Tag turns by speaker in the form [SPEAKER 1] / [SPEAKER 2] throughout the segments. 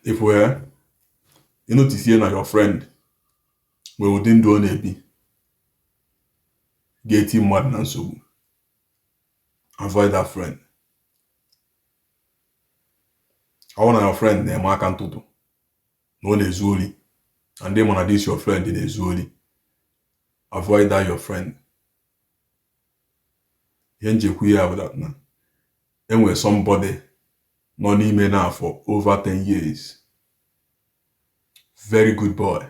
[SPEAKER 1] If we're you notice here now your friend we wouldn't do any get him mad and so avoid that friend. I want your friend name I can't do no nezuli and then when this your friend in nezuli avoid that your friend. Yenje queer about that now. And when somebody not even now for over 10 years. Very good boy.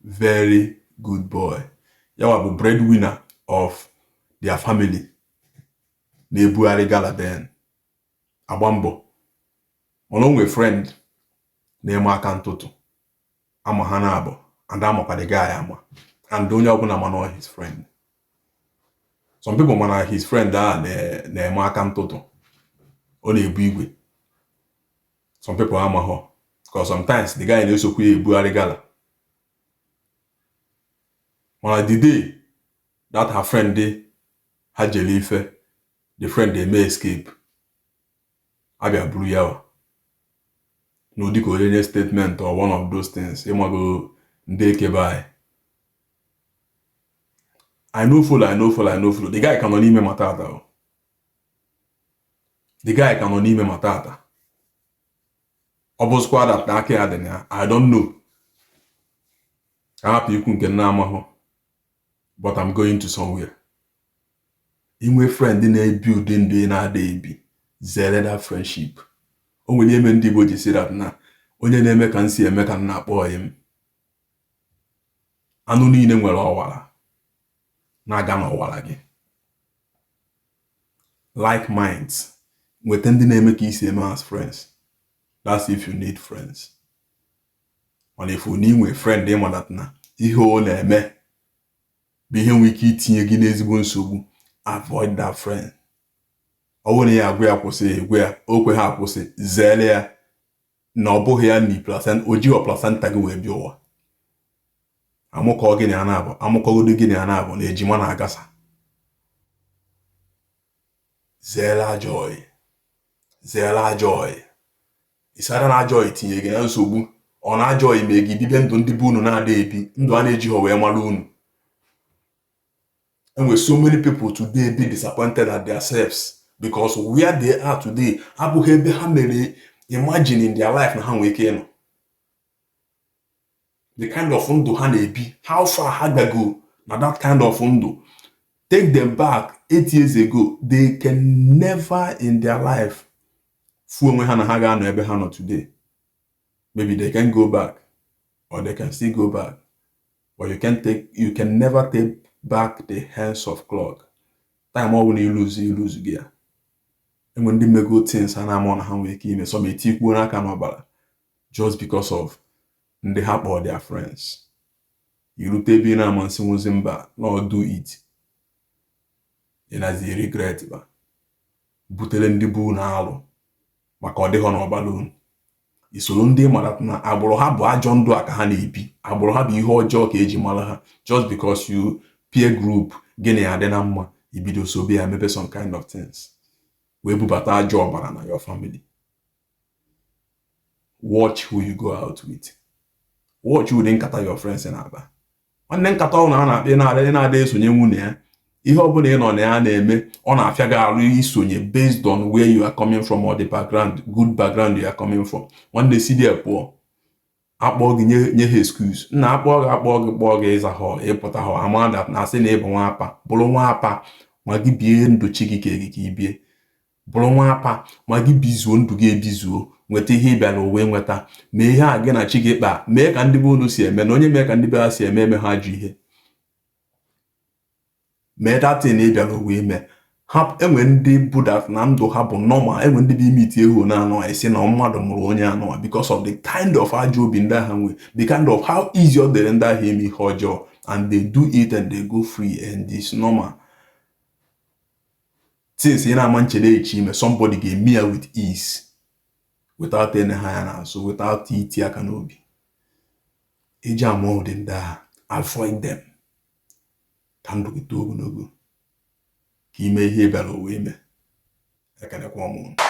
[SPEAKER 1] Very good boy. You are the breadwinner of their family. Nebu Arigala Ben. Abambo. Along with friend. Nema Kantoto. I'm a Hanabo. And I'm a the guy ama. And don't you know his friend. Some people man his friend are Nema Kantoto. Only Bigwe. Some people are maho. Because sometimes the guy also queer Buarigala. When the day that her friend dey had Jelife, the friend they may escape. Abia blue yawa. No decoded statement or one of those things. You might go ndeke by. I know full. The guy cannot even matata. The guy cannot even matata. Obo squad at Nake Adenia. I don't know. I'm happy you can get Namaho. But I'm going to somewhere. In my friend in a building doing a day be. Zere that friendship. Only you men people say that na. Only name can see a mekan na boy him. Anu ni name well wala. Na gana wala ge. Like minds. We tend to name ki same as friends. That's if you need friends. And if you need a friend them that na. Iho na me. Behin wiki tinye ginezi nsogbu. Avoid that friend. Only ya gwe akwụsị gwe okwe ha akwụsị zere ya na ọbụghị ya ni placenta oji o placenta gị wee bịa ụwa. Amụkọ gị na anabụ amụkọgodo gị na anabụ na ejima na agasa. Zere joy. Isara na joy tinye gị na nsogbu ọ na joy mee gị bibe ndụ ndị bụ unu na-ada ebi ndụ a na-eji ho wee mara unu. And with so many people today be disappointed at themselves. Because where they are today, imagine in their life now the kind of undo be, how far had they go? Now that kind of undo. Take them back 8 years ago, they can never in their life today. Maybe they can go back, or they can still go back. But you can never take back the hands of clock. Time all when you lose gear. And when they make good things and I'm on how we keep some take one can just because of the help of their friends. You look at being a man Zimba, not do it. And as they regret ba. Butelen the boo na Makode on balloon. Isolunde maratna abroha bo John do aka ha na-ebi. Abroha bi ihe ọjọọ ka eji mara ha just because you peer group gịnị adị na mma ibido so be maybe some kind of things. We bubata job na your family. Watch who you go out with. Watch who then kata your friends in aba. Nwanne nkata ọ na-akpị na-ada esonye nwunye ya. Ihe ọbụla ị nọ na ya na-eme ọ na-afịa gị arụ isonye based on where you are coming from or the background, good background you are coming from. Nwanne si dị pụọ akpọ gị nye ha excuse. Nna akpọ gị ịza họ ịpụta họ ama that na asị na ịbụ nwa apa bụrụ nwa apa ma gị bie ndụ chi gị ka ibie. Bụrụ nwa apa ma gị bizuo ndụ gị ebizuo nweta ihe ịbịa n'ụwa nweta mee ihe a gị na chi gị kpa mee ka ndị be unu si eme na onye mee ka ndị be ha si eme ha ajụ ihe. Mee datin ịbịa n'ụwa ime ha enwe ndị budat na ndụ ha bụ normal enwe ndị bụ imiti ehu na anọ isi na mmadụ mụrụ onye anọ because of the kind of ajọ obi ndị ha nwe the kind of how easy ọ dịrị ndị ahụ ime ihe ọjọọ and they do it and they go free and it's normal. Since in a man chile somebody gave me with ease without any higher so without it ya canobi. Eja more than that. Avoid them. Tandu kitogu nogu. Ki me hebelo we me. I can